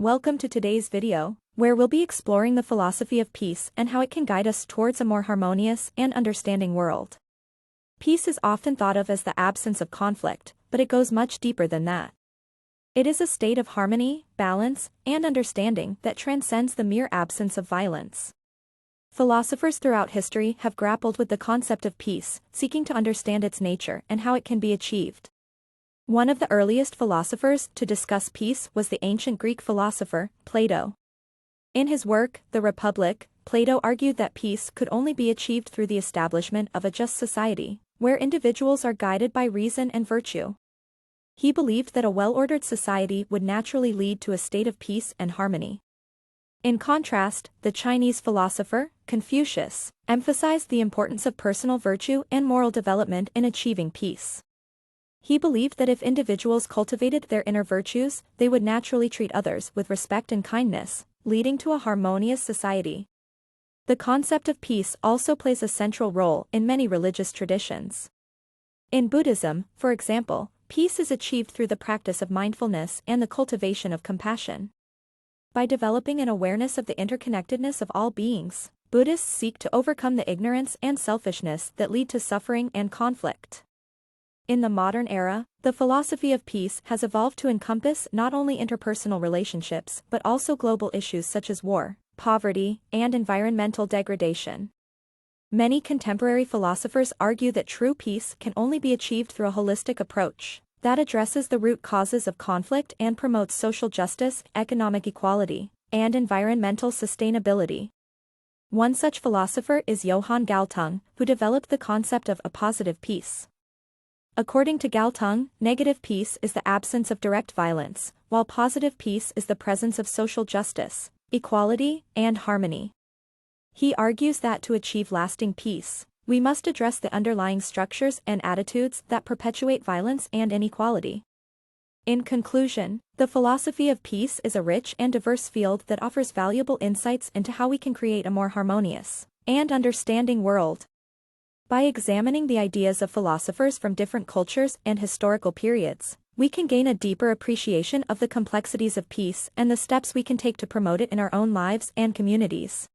Welcome to today's video, where we'll be exploring the philosophy of peace and how it can guide us towards a more harmonious and understanding world. Peace is often thought of as the absence of conflict, but it goes much deeper than that. It is a state of harmony, balance, and understanding that transcends the mere absence of violence. Philosophers throughout history have grappled with the concept of peace, seeking to understand its nature and how it can be achieved. One of the earliest philosophers to discuss peace was the ancient Greek philosopher, Plato. In his work, The Republic, Plato argued that peace could only be achieved through the establishment of a just society, where individuals are guided by reason and virtue. He believed that a well-ordered society would naturally lead to a state of peace and harmony. In contrast, the Chinese philosopher, Confucius, emphasized the importance of personal virtue and moral development in achieving peace. He believed that if individuals cultivated their inner virtues, they would naturally treat others with respect and kindness, leading to a harmonious society. The concept of peace also plays a central role in many religious traditions. In Buddhism, for example, peace is achieved through the practice of mindfulness and the cultivation of compassion. By developing an awareness of the interconnectedness of all beings, Buddhists seek to overcome the ignorance and selfishness that lead to suffering and conflict. In the modern era, the philosophy of peace has evolved to encompass not only interpersonal relationships but also global issues such as war, poverty, and environmental degradation. Many contemporary philosophers argue that true peace can only be achieved through a holistic approach that addresses the root causes of conflict and promotes social justice, economic equality, and environmental sustainability. One such philosopher is Johann Galtung, who developed the concept of a positive peace. According to Galtung, negative peace is the absence of direct violence, while positive peace is the presence of social justice, equality, and harmony. He argues that to achieve lasting peace, we must address the underlying structures and attitudes that perpetuate violence and inequality. In conclusion, the philosophy of peace is a rich and diverse field that offers valuable insights into how we can create a more harmonious and understanding world. By examining the ideas of philosophers from different cultures and historical periods, we can gain a deeper appreciation of the complexities of peace and the steps we can take to promote it in our own lives and communities.